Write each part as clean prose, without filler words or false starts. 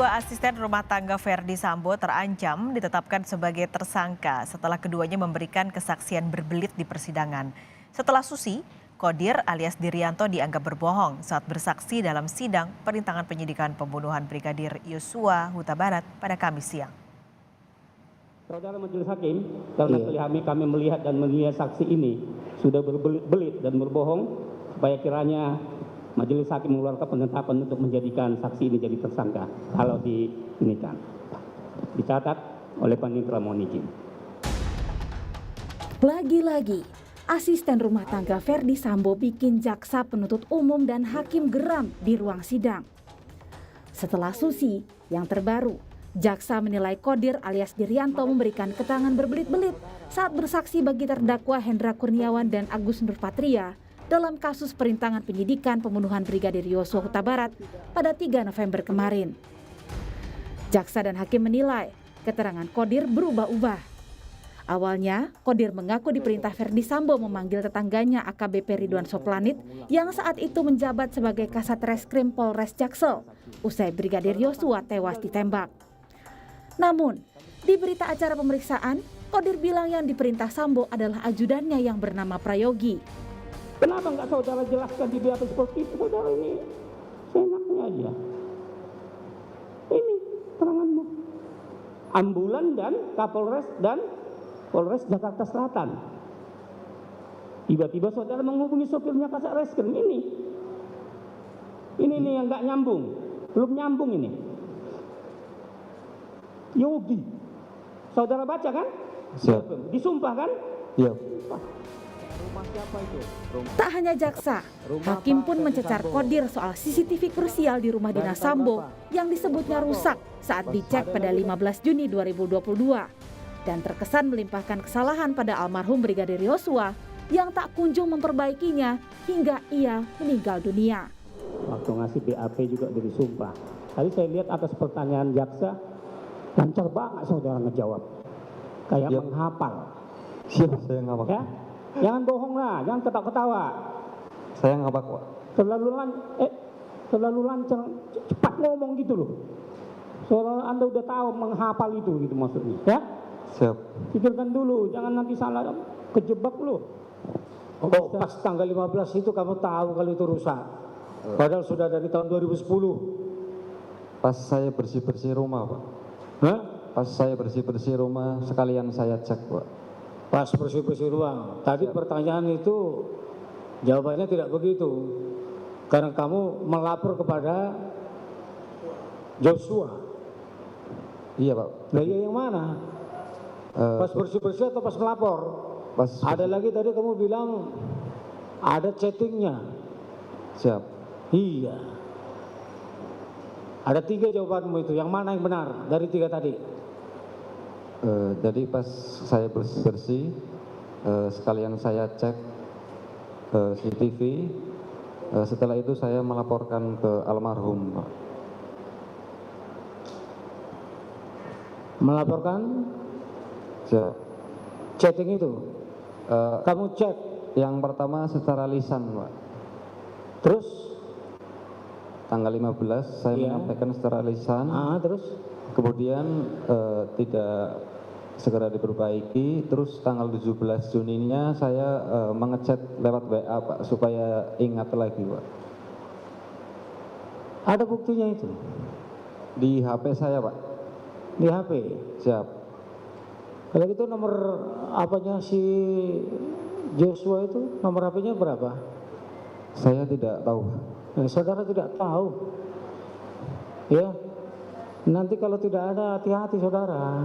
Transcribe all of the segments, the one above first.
Dua asisten rumah tangga Verdi Sambo terancam ditetapkan sebagai tersangka setelah keduanya memberikan kesaksian berbelit di persidangan. Setelah Susi, Kodir alias Dirianto dianggap berbohong saat bersaksi dalam sidang perintangan penyidikan pembunuhan Brigadir Yosua Huta Barat pada Kamis siang. Saudara Majelis Hakim, karena kami melihat dan melihat saksi ini sudah berbelit-belit dan berbohong, supaya kiranya Majelis Hakim mengeluarkan penetapan untuk menjadikan saksi ini jadi tersangka kalau diinikan. Dicatat oleh Panitra mohon izin. Lagi-lagi, asisten rumah tangga Verdi Sambo bikin jaksa penuntut umum dan hakim geram di ruang sidang. Setelah Susi, yang terbaru, jaksa menilai Kodir alias Dirianto memberikan keterangan berbelit-belit saat bersaksi bagi terdakwa Hendra Kurniawan dan Agus Nurpatria dalam kasus perintangan penyidikan pembunuhan Brigadir Yosua Huta Barat pada 3 November kemarin. Jaksa dan hakim menilai keterangan Kodir berubah-ubah. Awalnya, Kodir mengaku diperintah Verdi Sambo memanggil tetangganya AKBP Ridwan Soplanit yang saat itu menjabat sebagai Kasat Reskrim Polres Jaksel usai Brigadir Yosua tewas ditembak. Namun, di berita acara pemeriksaan, Kodir bilang yang diperintah Sambo adalah ajudannya yang bernama Prayogi. Kenapa nggak saudara jelaskan di BAP seperti itu? Saudara ini seenaknya aja. Ini keteranganmu. Ambulan dan Kapolres dan Polres Jakarta Selatan. Tiba-tiba saudara menghubungi sopirnya Kasat Reskrim ini. Ini nih yang nggak nyambung. Belum nyambung ini. Yogi. Saudara baca kan? Siap. Disumpah kan? Iya. Rumah siapa itu? Tak hanya jaksa, hakim pun mencecar Kodir soal CCTV krusial di rumah dinas Sambo yang disebutnya rusak saat dicek pada 15 Juni 2022 dan terkesan melimpahkan kesalahan pada almarhum Brigadir Yosua yang tak kunjung memperbaikinya hingga ia meninggal dunia. Waktu ngasih BAP juga dari sumpah. Tadi saya lihat atas pertanyaan jaksa, lancar banget saudara ngejawab. Kayak menghafal. Siap, saya ngabak. Ya? Jangan bohong lah, jangan ketawa-ketawa. Saya ngabak, Pak. Terlalu lancar, cepat ngomong gitu loh. Soalnya Anda udah tahu menghafal itu gitu maksudnya, ya? Siap. Pikirkan dulu, jangan nanti salah kejebak loh. Oh, pas tanggal 15 itu kamu tahu kalau itu rusak. Padahal sudah dari tahun 2010. Pas saya bersih-bersih rumah, Pak. Hah? Pas saya bersih-bersih rumah, sekalian saya cek, Pak. Pas bersih-bersih ruang. Tadi pertanyaan itu jawabannya tidak begitu. Karena kamu melapor kepada Joshua. Iya, Pak. Nah, iya yang mana? Pas bersih-bersih atau pas melapor? Pas ada lagi tadi kamu bilang ada chattingnya. Siap. Iya. Ada 3 jawabanmu itu. Yang mana yang benar dari 3 tadi? Jadi pas saya bersih-bersih, sekalian saya cek CCTV. Setelah itu saya melaporkan ke almarhum, Pak. Melaporkan? Siap. Chatting itu? Kamu chat? Yang pertama secara lisan, Pak. Terus? Tanggal 15 saya menyampaikan secara lisan. Terus? Kemudian tidak segera diperbaiki. Terus tanggal 17 Juninya saya mengechat lewat WA, Pak, supaya ingat lagi, Pak. Ada buktinya itu? Di HP saya, Pak. Di HP? Siap. Kalau gitu nomor apanya si Joshua itu, nomor HP-nya berapa? Saya tidak tahu. Saudara tidak tahu. Ya. Nanti kalau tidak ada, hati-hati saudara.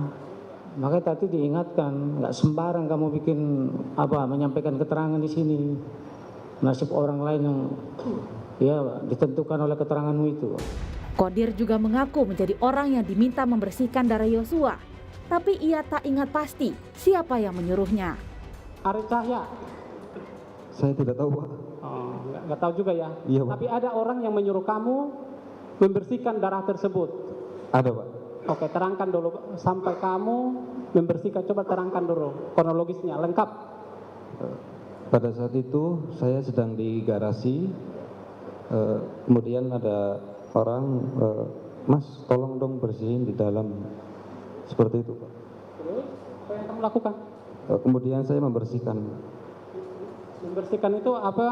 Makanya tadi diingatkan, nggak sembarang kamu bikin menyampaikan keterangan di sini. Nasib orang lain yang ditentukan oleh keteranganmu itu. Kodir juga mengaku menjadi orang yang diminta membersihkan darah Yosua, tapi ia tak ingat pasti siapa yang menyuruhnya. Arif Cahya. Saya tidak tahu, Pak. Oh, nggak tahu juga ya. Iya, Pak. Tapi ada orang yang menyuruh kamu membersihkan darah tersebut. Ada, Pak. Oke, terangkan dulu sampai kamu membersihkan. Coba terangkan dulu kronologisnya lengkap. Pada saat itu saya sedang di garasi, kemudian ada orang Mas tolong dong bersihin di dalam, seperti itu Pak. Terus apa yang kamu lakukan? Kemudian saya membersihkan. Membersihkan itu apa?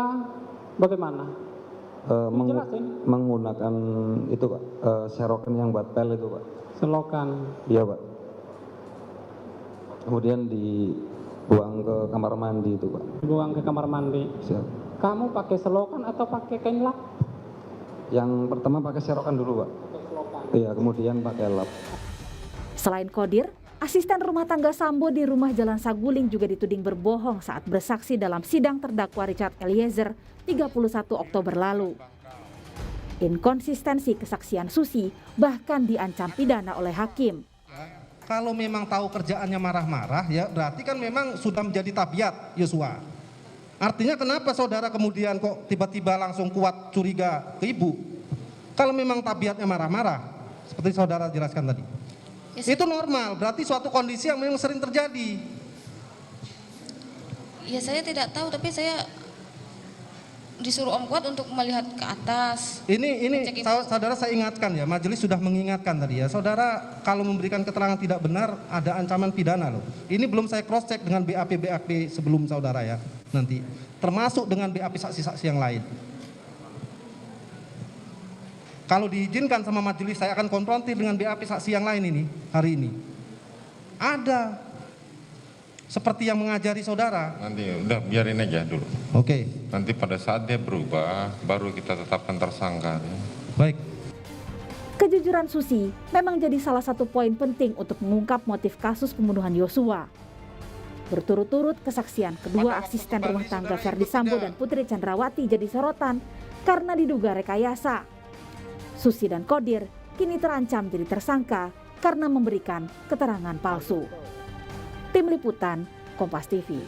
Bagaimana? Jelasin. Menggunakan itu Pak, serokan yang buat pel itu Pak. Selokan. Iya Pak. Kemudian dibuang ke kamar mandi itu Pak. Buang ke kamar mandi. Siap. Kamu pakai selokan atau pakai kain lap? Yang pertama pakai serokan dulu Pak. Iya, kemudian pakai lap. Selain Qodir, asisten rumah tangga Sambo di rumah Jalan Saguling juga dituding berbohong saat bersaksi dalam sidang terdakwa Richard Eliezer 31 Oktober lalu. Inkonsistensi kesaksian Susi bahkan diancam pidana oleh hakim. Kalau memang tahu kerjaannya marah-marah, ya berarti kan memang sudah menjadi tabiat Yosua. Artinya kenapa saudara kemudian kok tiba-tiba langsung kuat curiga ke ibu? Kalau memang tabiatnya marah-marah, seperti saudara jelaskan tadi. Yes. Itu normal, berarti suatu kondisi yang memang sering terjadi. Ya saya tidak tahu, tapi saya disuruh Om Kuat untuk melihat ke atas. Ini Ngecek itu. saudara saya ingatkan ya, majelis sudah mengingatkan tadi ya. Saudara kalau memberikan keterangan tidak benar ada ancaman pidana loh. Ini belum saya cross check dengan BAP sebelum saudara ya nanti. Termasuk dengan BAP saksi-saksi yang lain. Kalau diizinkan sama majelis saya akan konfrontir dengan BAP saksi yang lain ini hari ini. Ada seperti yang mengajari saudara. Nanti udah biarin aja dulu. Oke. Nanti pada saat dia berubah, baru kita tetapkan tersangka. Baik. Kejujuran Susi memang jadi salah satu poin penting untuk mengungkap motif kasus pembunuhan Yosua. Berturut-turut kesaksian kedua asisten rumah tangga Ferdi Sambo dan Putri Chandrawati jadi sorotan karena diduga rekayasa. Susi dan Qodir kini terancam jadi tersangka karena memberikan keterangan palsu. Tim Liputan, Kompas TV.